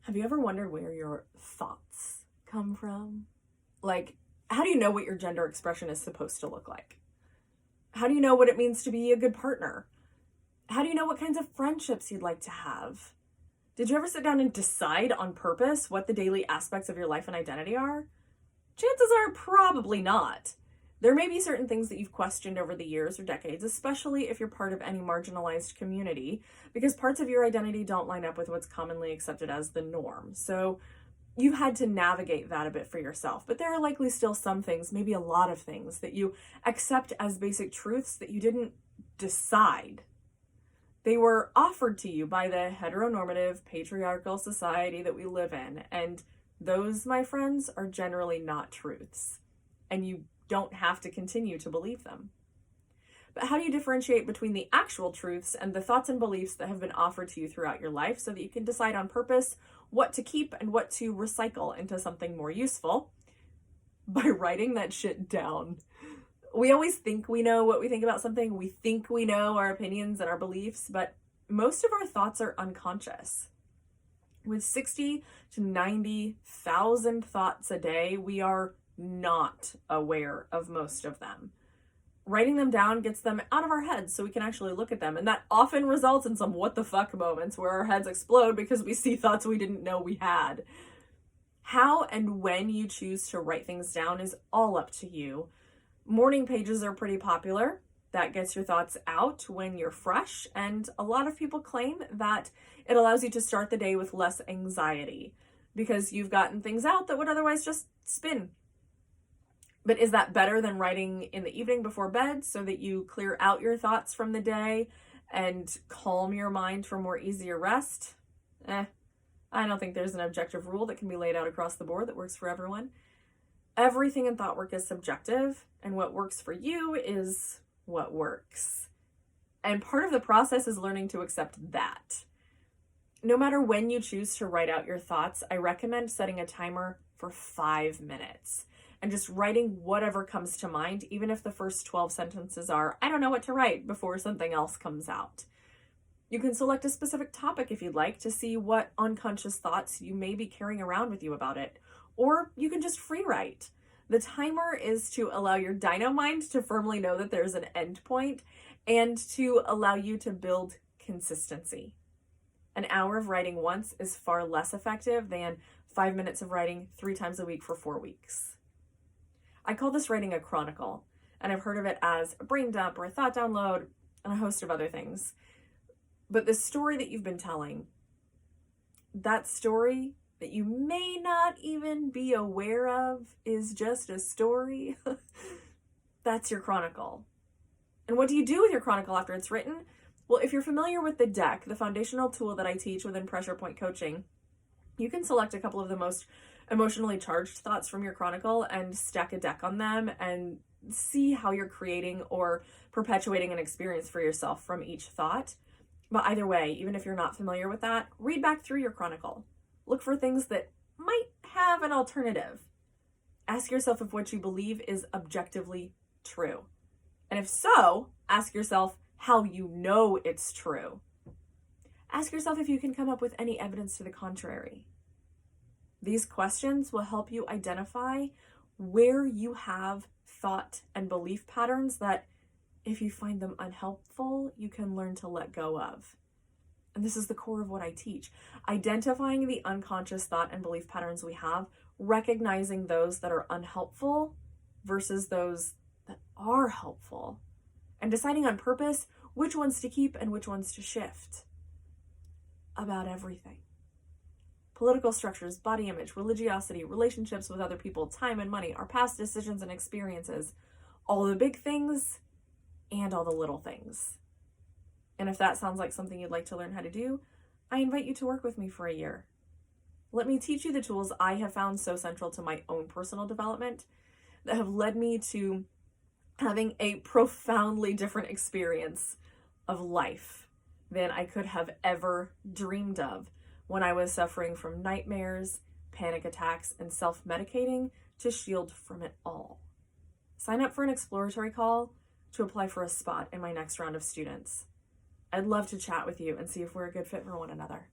Have you ever wondered where your thoughts come from? Like, how do you know what your gender expression is supposed to look like? How do you know what it means to be a good partner? How do you know what kinds of friendships you'd like to have? Did you ever sit down and decide on purpose what the daily aspects of your life and identity are? Chances are probably not. There may be certain things that you've questioned over the years or decades, especially if you're part of any marginalized community, because parts of your identity don't line up with what's commonly accepted as the norm. So you've had to navigate that a bit for yourself. But there are likely still some things, maybe a lot of things, that you accept as basic truths that you didn't decide. They were offered to you by the heteronormative, patriarchal society that we live in. And those, my friends, are generally not truths. And you don't have to continue to believe them. But how do you differentiate between the actual truths and the thoughts and beliefs that have been offered to you throughout your life so that you can decide on purpose what to keep and what to recycle into something more useful? By writing that shit down. We always think we know what we think about something. We think we know our opinions and our beliefs, but most of our thoughts are unconscious. With 60 to 90,000 thoughts a day, we are not aware of most of them. Writing them down gets them out of our heads so we can actually look at them. And that often results in some what the fuck moments where our heads explode because we see thoughts we didn't know we had. How and when you choose to write things down is all up to you. Morning pages are pretty popular. That gets your thoughts out when you're fresh. And a lot of people claim that it allows you to start the day with less anxiety because you've gotten things out that would otherwise just spin. But is that better than writing in the evening before bed so that you clear out your thoughts from the day and calm your mind for more easier rest? I don't think there's an objective rule that can be laid out across the board that works for everyone. Everything in thought work is subjective, and what works for you is what works. And part of the process is learning to accept that. No matter when you choose to write out your thoughts, I recommend setting a timer for 5 minutes and just writing whatever comes to mind, even if the first 12 sentences are, I don't know what to write, before something else comes out. You can select a specific topic if you'd like to see what unconscious thoughts you may be carrying around with you about it. Or you can just free write. The timer is to allow your dino mind to firmly know that there's an end point and to allow you to build consistency. An hour of writing once is far less effective than 5 minutes of writing 3 times a week for 4 weeks. I call this writing a chronicle, and I've heard of it as a brain dump or a thought download and a host of other things. But the story that you've been telling, that story that you may not even be aware of is just a story. That's your chronicle. And what do you do with your chronicle after it's written? Well, if you're familiar with the deck, the foundational tool that I teach within Pressure Point Coaching, you can select a couple of the most emotionally charged thoughts from your chronicle and stack a deck on them and see how you're creating or perpetuating an experience for yourself from each thought. But either way, even if you're not familiar with that, read back through your chronicle. Look for things that might have an alternative. Ask yourself if what you believe is objectively true. And if so, ask yourself how you know it's true. Ask yourself if you can come up with any evidence to the contrary. These questions will help you identify where you have thought and belief patterns that, if you find them unhelpful, you can learn to let go of. And this is the core of what I teach. Identifying the unconscious thought and belief patterns we have, recognizing those that are unhelpful versus those that are helpful, and deciding on purpose which ones to keep and which ones to shift. About everything. Political structures, body image, religiosity, relationships with other people, time and money, our past decisions and experiences, all the big things and all the little things. And if that sounds like something you'd like to learn how to do, I invite you to work with me for a year. Let me teach you the tools I have found so central to my own personal development that have led me to having a profoundly different experience of life than I could have ever dreamed of when I was suffering from nightmares, panic attacks, and self-medicating to shield from it all. Sign up for an exploratory call to apply for a spot in my next round of students. I'd love to chat with you and see if we're a good fit for one another.